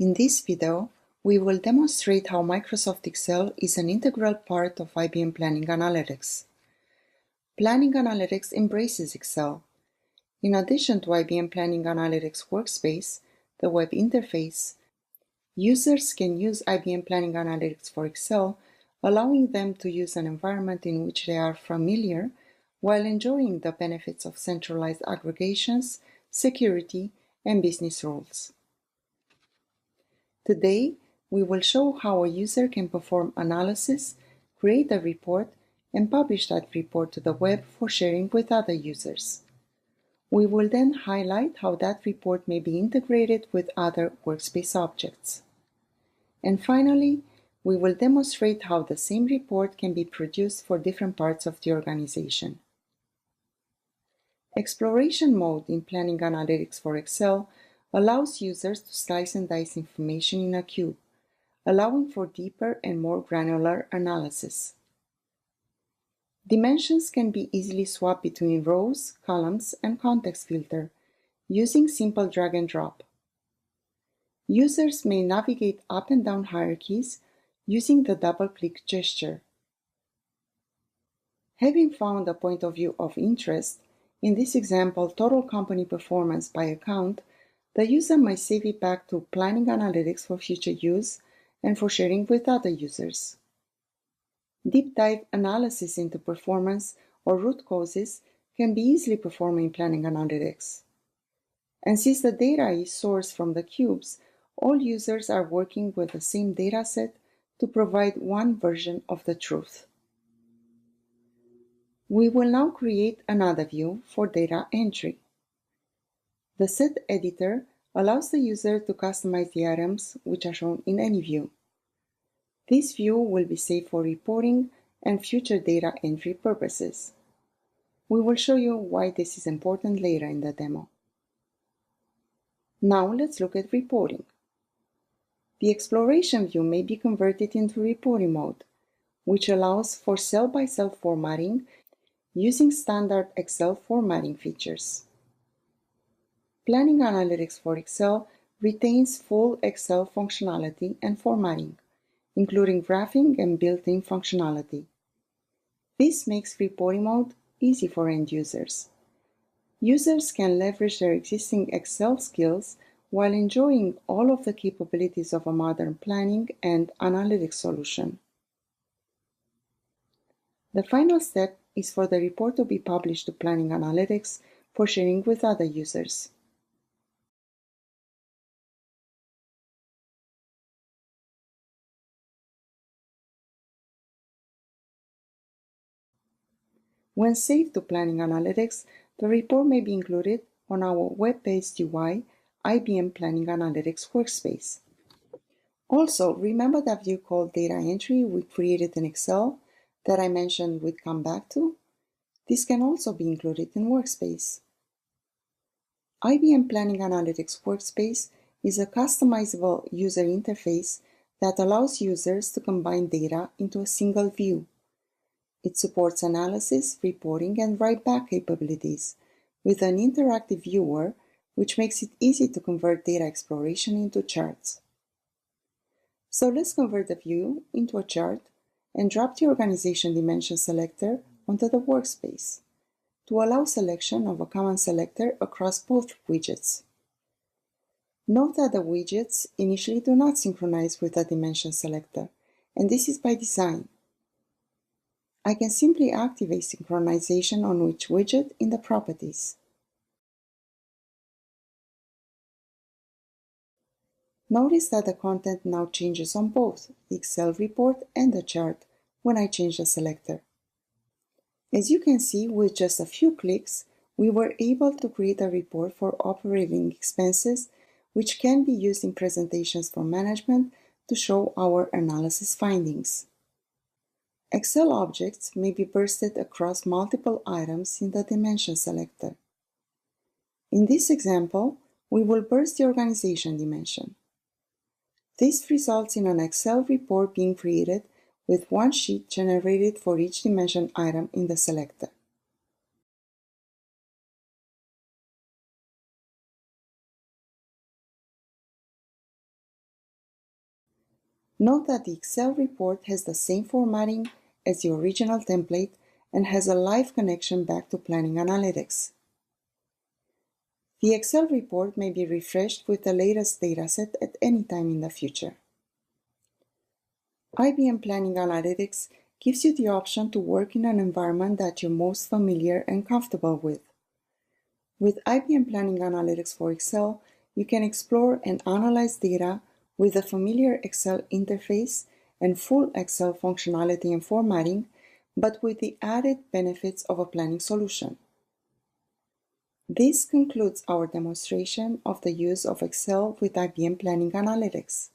In this video, we will demonstrate how Microsoft Excel is an integral part of IBM Planning Analytics. Planning Analytics embraces Excel. In addition to IBM Planning Analytics Workspace, the web interface, users can use IBM Planning Analytics for Excel, allowing them to use an environment in which they are familiar while enjoying the benefits of centralized aggregations, security, and business rules. Today, we will show how a user can perform analysis, create a report, and publish that report to the web for sharing with other users. We will then highlight how that report may be integrated with other workspace objects. And finally, we will demonstrate how the same report can be produced for different parts of the organization. Exploration mode in Planning Analytics for Excel allows users to slice and dice information in a cube, allowing for deeper and more granular analysis. Dimensions can be easily swapped between rows, columns, and context filter using simple drag and drop. Users may navigate up and down hierarchies using the double-click gesture. Having found a point of view of interest, in this example, total company performance by account, the user might save it back to Planning Analytics for future use and for sharing with other users. Deep dive analysis into performance or root causes can be easily performed in Planning Analytics. And since the data is sourced from the cubes, all users are working with the same dataset to provide one version of the truth. We will now create another view for data entry. The Set Editor allows the user to customize the items which are shown in any view. This view will be saved for reporting and future data entry purposes. We will show you why this is important later in the demo. Now let's look at reporting. The Exploration view may be converted into reporting mode, which allows for cell-by-cell formatting using standard Excel formatting features. Planning Analytics for Excel retains full Excel functionality and formatting, including graphing and built-in functionality. This makes reporting mode easy for end users. Users can leverage their existing Excel skills while enjoying all of the capabilities of a modern planning and analytics solution. The final step is for the report to be published to Planning Analytics for sharing with other users. When saved to Planning Analytics, the report may be included on our WebBased UI IBM Planning Analytics workspace. Also, remember that view called Data Entry we created in Excel that I mentioned we'd come back to? This can also be included in Workspace. IBM Planning Analytics Workspace is a customizable user interface that allows users to combine data into a single view. It supports analysis, reporting, and write-back capabilities with an interactive viewer, which makes it easy to convert data exploration into charts. So let's convert the view into a chart and drop the Organization Dimension selector onto the workspace to allow selection of a common selector across both widgets. Note that the widgets initially do not synchronize with the Dimension selector, and this is by design. I can simply activate synchronization on each widget in the properties. Notice that the content now changes on both the Excel report and the chart when I change the selector. As you can see, with just a few clicks, we were able to create a report for operating expenses, which can be used in presentations for management to show our analysis findings. Excel objects may be bursted across multiple items in the Dimension selector. In this example, we will burst the organization dimension. This results in an Excel report being created with one sheet generated for each dimension item in the selector. Note that the Excel report has the same formatting as the original template and has a live connection back to Planning Analytics. The Excel report may be refreshed with the latest dataset at any time in the future. IBM Planning Analytics gives you the option to work in an environment that you're most familiar and comfortable with. With IBM Planning Analytics for Excel, you can explore and analyze data with a familiar Excel interface and full Excel functionality and formatting, but with the added benefits of a planning solution. This concludes our demonstration of the use of Excel with IBM Planning Analytics.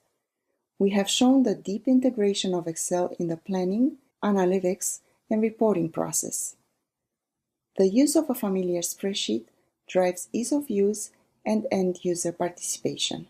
We have shown the deep integration of Excel in the planning, analytics, and reporting process. The use of a familiar spreadsheet drives ease of use and end-user participation.